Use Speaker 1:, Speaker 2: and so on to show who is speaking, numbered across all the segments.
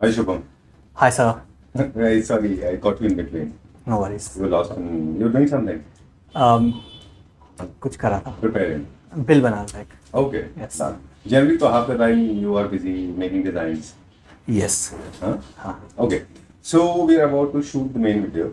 Speaker 1: Hi Shubham.
Speaker 2: Hi, sir.
Speaker 1: Sorry, I caught you in between.
Speaker 2: No worries.
Speaker 1: You were lost and you were doing something.
Speaker 2: Um, कुछ करा था.
Speaker 1: Preparing.
Speaker 2: Bill बना रहा था एक.
Speaker 1: Okay.
Speaker 2: Yes.
Speaker 1: Generally, so half the time you are busy making designs.
Speaker 2: Yes.
Speaker 1: Huh?
Speaker 2: हाँ.
Speaker 1: Okay. So we are about to shoot the main video.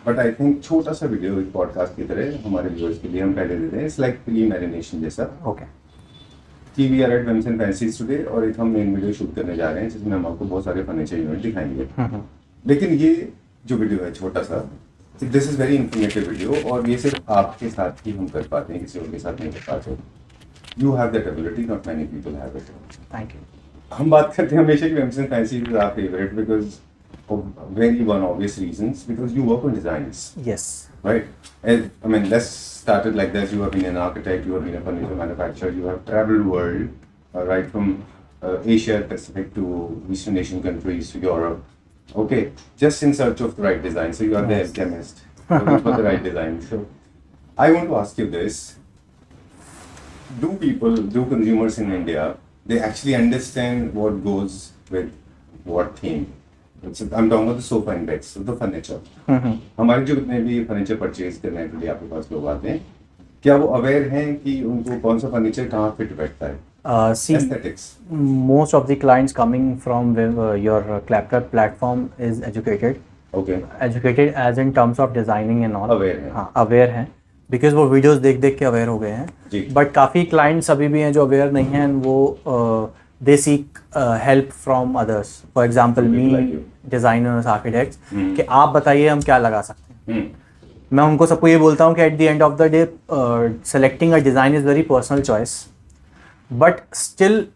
Speaker 1: But I think छोटा सा video एक podcast की तरह हमारे viewers के लिए हम पहले देते हैं. It's like pre-marination जैसा.
Speaker 2: Okay.
Speaker 1: कि we are at Whims and Fancies today और एक हम मेन वीडियो शूट करने जा रहे हैं जिसमें हम आपको बहुत सारे फर्नीचर यूनिट दिखाएंगे। लेकिन ये जो वीडियो है छोटा सा, this is very informative video और ये सिर्फ आपके साथ ही हम कर पाते हैं, किसी और के साथ नहीं कर पाते। You have that ability, not many people have it.
Speaker 2: Thank you.
Speaker 1: हम बात करते हैं हमेशा कि Whims and Fancies is our favourite because of very one obvious reasons, because you work on designs,
Speaker 2: Yes.
Speaker 1: right? And, I mean, let's start it like this. You have been an architect, you have been a furniture manufacturer, you have traveled world, right from Asia Pacific to Eastern Asian countries to Europe. Okay, just in search of the right design. So you are the alchemist looking for the right design. So I want to ask you this: do consumers in India, they actually understand what goes with what theme? I'm talking about the sofa index, the furniture. हमारे जो जितने भी furniture purchase करने के लिए आपके पास लोग आते हैं, क्या वो अवेयर हैं कि उनको कौन सा फर्नीचर कहाँ फिट बैठता है?
Speaker 2: See,
Speaker 1: Aesthetics.
Speaker 2: most of the clients coming from your ClapCut platform is educated.
Speaker 1: Okay.
Speaker 2: Educated as in terms of designing and all.
Speaker 1: Aware हैं.
Speaker 2: हाँ, aware हैं. Because वो videos देख देख के aware हो गए हैं.
Speaker 1: जी.
Speaker 2: But काफ़ी clients अभी भी हैं जो aware नहीं हैं, वो they seek help from others. For example,
Speaker 1: People
Speaker 2: me,
Speaker 1: like you.
Speaker 2: designers, architects, कि आप बताइए हम क्या लगा सकते हैं.
Speaker 1: हम्म.
Speaker 2: मैं उनको सबको ये बोलता हूँ कि at the end of the day selecting a design is very personal choice, but still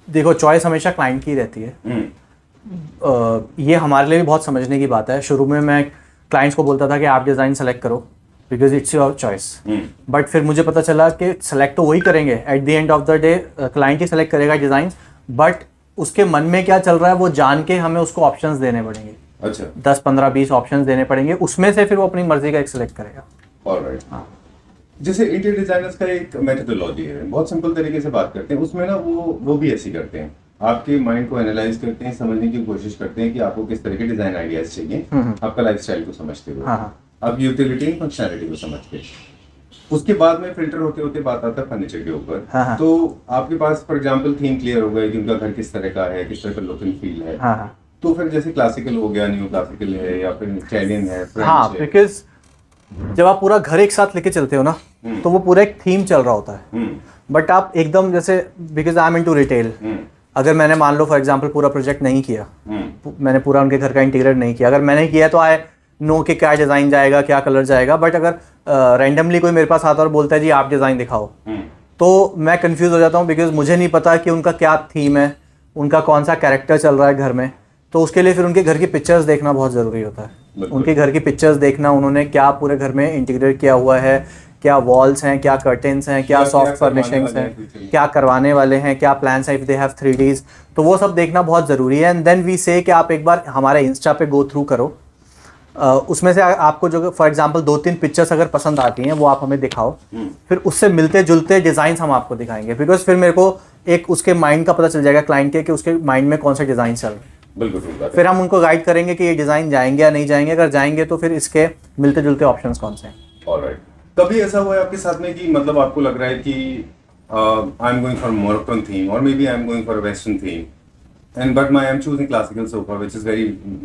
Speaker 2: देखो चॉइस हमेशा क्लाइंट की रहती है. ये हमारे लिए भी बहुत समझने की बात है. शुरू में मैं क्लाइंट्स को बोलता था कि आप डिज़ाइन सेलेक्ट करो because it's your choice, but फिर मुझे पता चला कि सेलेक्ट तो वही करेंगे. At the end of the day client he select करेगा डिज़ाइन, बट उसके मन में क्या चल रहा है वो जान के हमें उसको ऑप्शंस देने पड़ेंगे.
Speaker 1: अच्छा.
Speaker 2: 10 15 20 ऑप्शंस देने पड़ेंगे, उसमें से फिर वो अपनी मर्जी का एक सिलेक्ट करेगा.
Speaker 1: Alright.
Speaker 2: हाँ.
Speaker 1: जैसे इंटीरियर डिजाइनर्स का एक मेथोडोलॉजी है, बहुत सिंपल तरीके से बात करते हैं. उसमें ना वो भी ऐसी करते हैं, आपके माइंड को एनालाइज करते हैं, समझने की कोशिश करते हैं कि आपको किस तरह के डिजाइन आइडियाज चाहिए, आपका लाइफस्टाइल को समझते हुए,
Speaker 2: हाँ.
Speaker 1: आप यूटिलिटी एंड फंक्शनैलिटी को समझ के उसके बाद में फिल्टर होते होते बात आता है फर्नीचर के ऊपर.
Speaker 2: हाँ.
Speaker 1: तो आपके पास फॉर एग्जांपल थीम क्लियर हो गया कि उनका घर किस तरह का है, किस तरह का लुक एंड फील है.
Speaker 2: हाँ.
Speaker 1: तो फिर जैसे क्लासिकल हो गया, न्यू क्लासिकल है, या फिर इटालियन है, फ्रेंच
Speaker 2: हाँ,
Speaker 1: है.
Speaker 2: बिकॉज जब आप पूरा घर एक साथ लेके चलते हो ना, तो वो पूरा एक थीम चल रहा होता है. बट आप एकदम जैसे because I am into retail, अगर मैंने मान लो फॉर एग्जांपल पूरा प्रोजेक्ट नहीं किया, मैंने पूरा उनके घर का इंटीरियर नहीं किया, अगर मैंने किया तो आई नो कि क्या डिज़ाइन जाएगा, क्या कलर जाएगा. बट अगर रैंडमली कोई मेरे पास आता है और बोलता है जी आप डिज़ाइन दिखाओ, तो मैं कंफ्यूज हो जाता हूँ बिकॉज मुझे नहीं पता कि उनका क्या थीम है, उनका कौन सा कैरेक्टर चल रहा है घर में. तो उसके लिए फिर उनके घर की पिक्चर्स देखना बहुत ज़रूरी होता है. उनके घर की पिक्चर्स देखना, उन्होंने क्या पूरे घर में इंटीरियर किया हुआ है, क्या वॉल्स हैं, क्या कर्टेंस हैं, क्या सॉफ्ट फर्निशिंग्स हैं, क्या करवाने वाले हैं, क्या प्लान्स हैं, इफ दे हैव 3Ds, तो वो सब देखना बहुत ज़रूरी है. एंड देन वी से कि आप एक बार हमारे इंस्टा पे गो थ्रू करो, उसमें से आपको जो फॉर एग्जांपल 2-3 पिक्चर्स अगर पसंद आती हैं वो आप हमें दिखाओ, फिर उससे मिलते जुलते डिज़ाइंस हम आपको दिखाएंगे. बिकॉज फिर मेरे को एक उसके माइंड का पता चल जाएगा क्लाइंट के कि उसके माइंड में कौन सा डिज़ाइन चल रहा है.
Speaker 1: बिल्कुल.
Speaker 2: फिर हम उनको गाइड करेंगे कि ये डिज़ाइन जाएंगे या नहीं जाएंगे. अगर जाएंगे तो फिर इसके मिलते जुलते ऑप्शंस कौन से हैं.
Speaker 1: ऑलराइट. कभी ऐसा हुआ है आपके साथ में कि मतलब आपको लग रहा है कि I am going for Moroccan theme और maybe I am going for western theme, and but I am choosing classical sofa, which is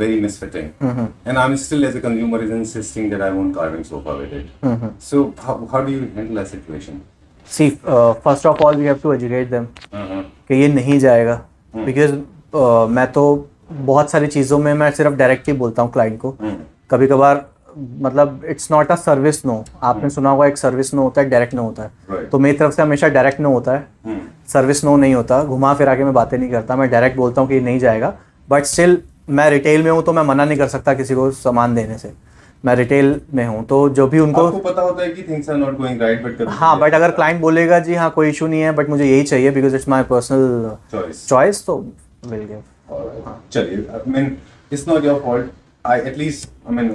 Speaker 1: very misfitting, and I'm still as a consumer is insisting that I want carving sofa with it. So how do you handle that situation?
Speaker 2: See, first of all we have to educate them कि ये नहीं जाएगा. Because मैं तो बहुत सारी चीज़ों में मैं सिर्फ डायरेक्ट ही बोलता हूँ क्लाइंट को. कभी कभार मतलब it's not a service no. आपने सुना होगा एक सर्विस नो होता है, डायरेक्ट नो होता है.
Speaker 1: Right.
Speaker 2: तो मेरी तरफ से हमेशा डायरेक्ट नो होता है, सर्विस नो नहीं होता. घुमा फिरा के मैं बातें नहीं करता, मैं डायरेक्ट बोलता हूँ कि ये नहीं जाएगा. बट स्टिल मैं रिटेल में हूँ तो मैं मना नहीं कर सकता किसी को सामान देने से. मैं रिटेल में हूँ तो जो भी उनको
Speaker 1: आपको पता होता है कि things are not going right, but
Speaker 2: हाँ, बट अगर क्लाइंट बोलेगा जी हाँ कोई इशू नहीं है बट मुझे यही चाहिए because it's my personal choice, तो विल गिव.
Speaker 1: चलिए, I mean, it's not your fault. At least, I mean,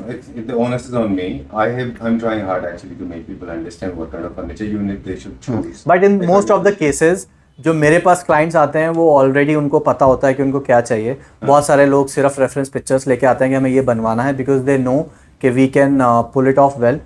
Speaker 1: the onus is on me. I'm trying hard actually to make people understand what kind of furniture unit they should choose.
Speaker 2: But in most of the cases, जो मेरे पास clients आते हैं वो already उनको पता होता है कि उनको क्या चाहिए। बहुत सारे लोग सिर्फ रेफरेंस पिक्चर्स लेके आते हैं कि हमें ये बनवाना है, बिकॉज दे नो कि we can pull it off well.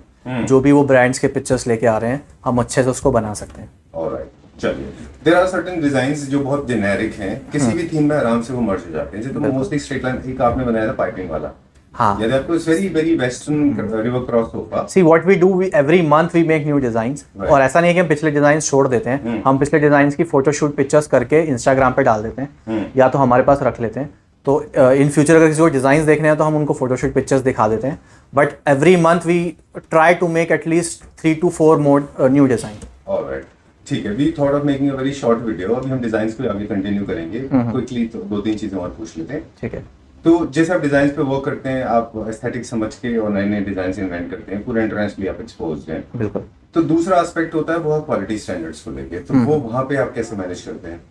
Speaker 2: जो भी वो ब्रांड्स के पिक्चर्स लेके आ रहे हैं हम अच्छे से उसको बना सकते हैं।
Speaker 1: ऑलराइट, चलिए। देयर आर सर्टेन डिजाइन्स जो बहुत जेनेरिक हैं, किसी भी थीम में आराम से वो मर्ज हो जाते हैं। जैसे तो मोस्टली स्ट्रेट लाइन, एक आपने बनाया था पाइपिंग वाला।
Speaker 2: हाँ,
Speaker 1: यदि आपको very very western river cross sofa.
Speaker 2: See what we do, we every month we make new designs. और ऐसा नहीं है कि हम पिछले डिजाइन छोड़ देते हैं, हम पिछले डिजाइन की फोटोशूट पिक्चर्स करके इंस्टाग्राम पे डाल देते हैं, या तो हमारे पास रख लेते हैं। तो इन फ्यूचर अगर किसी को डिजाइन देखने हैं तो हम उनको फोटोशूट पिक्चर्स दिखा देते हैं। But every month we try to make at least 3 to 4 more new design.
Speaker 1: Alright, ठीक है। We thought of making a very short video. अभी हम डिजाइंस को आगे कंटिन्यू करेंगे। क्विकली तो 2-3 चीजें और पूछ लेते हैं।
Speaker 2: ठीक है।
Speaker 1: तो जैसे आप डिजाइन पे वर्क करते हैं, आप एस्थेटिक समझ के और नए नए डिजाइन इन्वेंट करते हैं, पूरे इंटरनेशनली आप एक्सपोज्ड हैं।
Speaker 2: बिल्कुल।
Speaker 1: तो दूसरा एस्पेक्ट होता है वो क्वालिटी स्टैंडर्ड्स को लेके, तो वो वहाँ पे आप कैसे मैनेज करते हैं?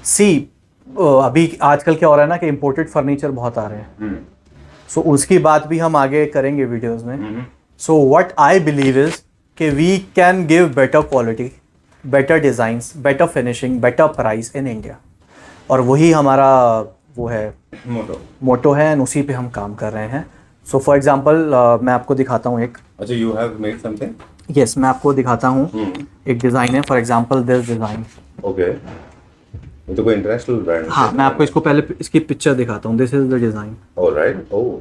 Speaker 2: सी अभी आजकल क्या हो रहा है ना कि इम्पोर्टेड फर्नीचर बहुत आ रहे हैं, सो उसकी बात भी हम आगे करेंगे वीडियोस में। So what I believe is कि we can give better quality, better designs, better finishing, better price in India, और वही हमारा वो है मोटो है, एंड उसी पे हम काम कर रहे हैं। सो फॉर एग्जांपल मैं आपको दिखाता हूँ एक।
Speaker 1: अच्छा, you have made something?
Speaker 2: Yes, मैं आपको दिखाता हूँ। एक डिज़ाइन है, for example this design.
Speaker 1: Okay, ये तो कोई इंटरनेशनल ब्रांड?
Speaker 2: हाँ, मैं आपको इसको पहले इसकी पिक्चर दिखाता हूँ। This is the design.
Speaker 1: Alright. Oh,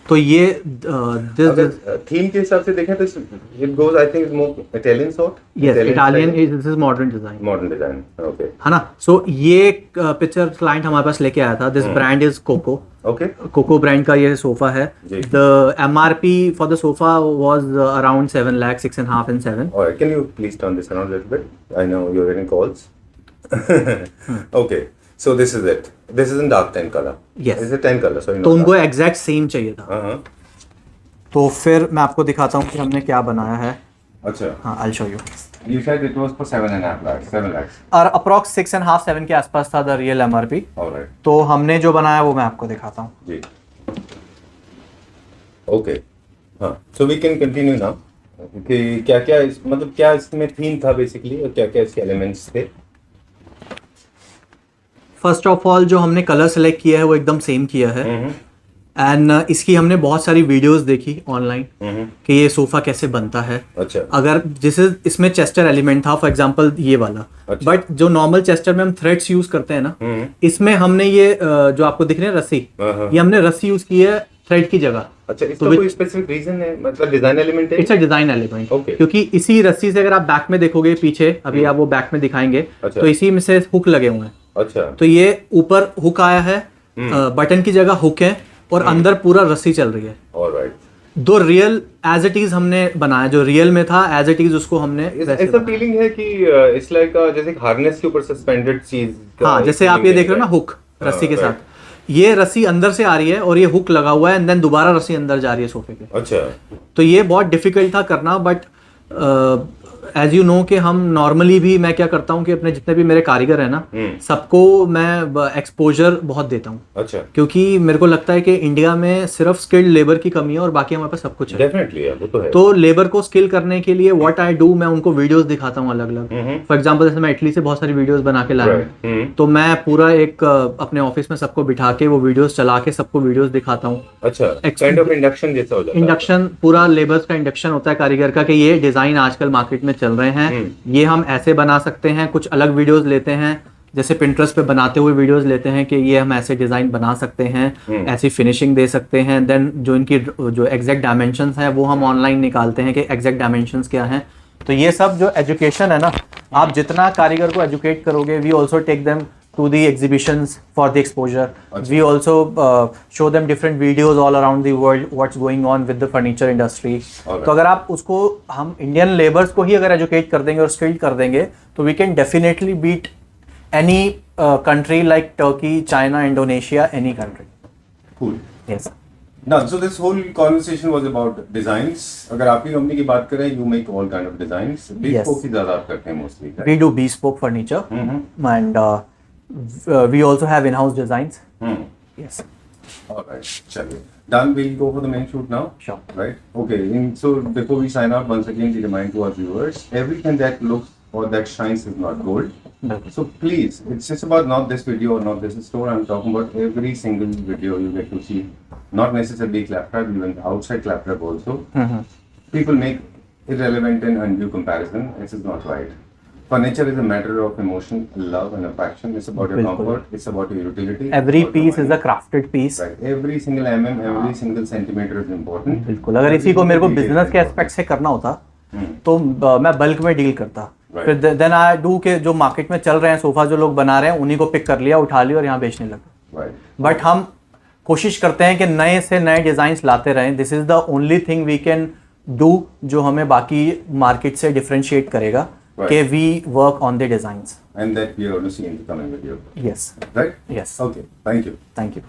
Speaker 2: तो ये
Speaker 1: थीम के हिसाब से देखें तो it goes, I think, more Italian sort.
Speaker 2: Yes, Italian, this is modern design.
Speaker 1: Modern design, okay,
Speaker 2: है ना। सो ये पिक्चर क्लाइंट हमारे पास लेके आया था। This brand is Coco.
Speaker 1: Okay,
Speaker 2: Coco brand का ये सोफा है। The MRP for the sofa was around 7 lakh, 6.5 and 7।
Speaker 1: Alright, can you please turn this around little bit? I know you are getting calls. Okay, so this is it. This is in dark tan color.
Speaker 2: Yes.
Speaker 1: Is it tan color? Sorry,
Speaker 2: तो उनको exact same चाहिए था।
Speaker 1: हाँ।
Speaker 2: तो फिर मैं आपको दिखाता हूँ कि हमने क्या बनाया है।
Speaker 1: अच्छा।
Speaker 2: हाँ, I'll show you.
Speaker 1: You said it was for 7.5 lakhs, 7 lakhs.
Speaker 2: और अप्रॉक्स 6.5, 7 के आसपास था द रियल MRP।
Speaker 1: Alright.
Speaker 2: तो हमने जो बनाया वो मैं आपको दिखाता हूँ।
Speaker 1: जी। Okay. हाँ। So we can continue now. कि क्या-क्या मतलब क्या इसमें थीम था बेसिकली, और क्या-क्या इसके एलिमेंट्स थे?
Speaker 2: फर्स्ट ऑफ ऑल जो हमने कलर सेलेक्ट किया है वो एकदम सेम किया है, एंड इसकी हमने बहुत सारी वीडियोस देखी ऑनलाइन कि ये सोफा कैसे बनता है।
Speaker 1: अच्छा।
Speaker 2: अगर जैसे इसमें चेस्टर एलिमेंट था, फॉर एग्जांपल ये वाला,
Speaker 1: अच्छा।
Speaker 2: बट जो नॉर्मल चेस्टर में हम थ्रेड्स यूज करते हैं ना, इसमें हमने ये जो आपको दिख रहे हैं रस्सी, ये हमने रस्सी यूज की है थ्रेड की जगह।
Speaker 1: अच्छा, इसका कोई स्पेसिफिक रीजन है, मतलब डिजाइन एलिमेंट है?
Speaker 2: It's a design element.
Speaker 1: Okay.
Speaker 2: क्योंकि इसी रस्सी से अगर आप बैक में देखोगे पीछे, अभी आप वो बैक में दिखाएंगे,
Speaker 1: अच्छा।
Speaker 2: तो इसी में से हुक लगे हुए हैं।
Speaker 1: अच्छा।
Speaker 2: तो ये ऊपर हुक आया है, बटन की जगह हुक है, और अंदर पूरा रस्सी चल रही है।
Speaker 1: ऑलराइट।
Speaker 2: दो रियल एज इट इज हमने बनाया, जो रियल में था एज इट इज उसको हमने
Speaker 1: ऐसा फीलिंग है कि इट्स लाइक जैसे हार्नेस के ऊपर सस्पेंडेड चीज।
Speaker 2: हाँ, जैसे आप ये देख रहे हो ना, हुक रस्सी के साथ, ये रस्सी अंदर से आ रही है और ये हुक लगा हुआ है, एंड देन दोबारा रस्सी अंदर जा रही है सोफे के।
Speaker 1: अच्छा।
Speaker 2: तो ये बहुत डिफिकल्ट था करना, बट एज यू नो कि हम नॉर्मली भी, मैं क्या करता हूँ कि अपने जितने भी मेरे कारीगर हैं ना, सबको मैं एक्सपोजर बहुत देता हूँ।
Speaker 1: अच्छा।
Speaker 2: क्योंकि मेरे को लगता है कि इंडिया में सिर्फ स्किल्ड लेबर की कमी है और बाकी हमारे पास सब कुछ है।
Speaker 1: डेफिनेटली, वो तो है।
Speaker 2: तो लेबर को स्किल करने के लिए व्हाट आई डू, मैं उनको वीडियोस दिखाता हूँ अलग अलग। फॉर एग्जांपल जैसे मैं इटली से बहुत सारी वीडियोस बना के लाया हूँ, तो मैं पूरा एक अपने ऑफिस में सबको बिठा के वो वीडियोस चला के सबको वीडियोस दिखाता हूँ।
Speaker 1: अच्छा, काइंड ऑफ इंडक्शन जैसा हो जाता है।
Speaker 2: इंडक्शन, पूरा लेबर्स का इंडक्शन होता है कारीगर का, कि ये डिजाइन आजकल मार्केट में चल रहे हैं, ये हम ऐसे बना सकते हैं। कुछ अलग वीडियोस लेते हैं, जैसे पिंटरेस्ट पे बनाते हुए वीडियोस लेते हैं कि ये हम ऐसे डिजाइन बना सकते हैं, ऐसी फिनिशिंग दे सकते हैं। देन जो इनकी जो एग्जैक्ट डायमेंशंस हैं वो हम ऑनलाइन निकालते हैं कि एग्जैक्ट डायमेंशंस क्या हैं। तो ये सब जो एजुकेशन है ना, आप जितना कारीगर को एजुकेट करोगे, we also take them to the exhibitions for the exposure. We also show them different videos all around the world, what's going on with the furniture industry. तो अगर आप उसको, हम इंडियन लेबर्स को ही अगर एजुकेट कर देंगे और स्किल्ड कर देंगे, तो we can definitely beat any country like Turkey, China, Indonesia, any country.
Speaker 1: Cool.
Speaker 2: Yes.
Speaker 1: Now, so this whole conversation was about designs. अगर आपकी कंपनी की बात करें, you make all kind of designs. Bespoke की ज़्यादा आप करते हैं mostly. Right?
Speaker 2: We do bespoke furniture, and we also have in-house designs. Yes.
Speaker 1: All right, chaliye. Done. We'll go for the main shoot now.
Speaker 2: Sure.
Speaker 1: Right. Okay. So before we sign out, once again, the reminder to our viewers: everything that looks or that shines is not gold.
Speaker 2: बिल्कुल
Speaker 1: So please, it's just about not this video or not this store. I'm talking about every single video you get to see. Not necessarily Claptrap, even outside Claptrap also. People make irrelevant and undue comparison. This is not right. Furniture is a matter of emotion, love, and affection. It's about your
Speaker 2: बिल्कुल.
Speaker 1: comfort. It's about your utility.
Speaker 2: Every
Speaker 1: it's about your
Speaker 2: piece is
Speaker 1: money.
Speaker 2: A crafted piece
Speaker 1: Right. Every single every single centimeter is important.
Speaker 2: बिल्कुल अगर इसी को मेरे को business के aspect से करना होता तो मैं बल्क में डील करता
Speaker 1: Right.
Speaker 2: फिर देन आई डू के जो मार्केट में चल रहे हैं सोफा जो लोग बना रहे हैं उन्हीं को पिक कर लिया उठा लिया और यहाँ बेचने लगा
Speaker 1: Right.
Speaker 2: बट हम कोशिश करते हैं कि नए से नए डिज़ाइंस लाते रहें this is the only thing we can do जो हमें बाकी मार्केट से डिफ्रेंशिएट करेगा
Speaker 1: Right.
Speaker 2: कि we work on the designs
Speaker 1: And that we are going to see in the coming video.
Speaker 2: Yes
Speaker 1: Right?
Speaker 2: Yes
Speaker 1: Okay. Thank you.
Speaker 2: Thank you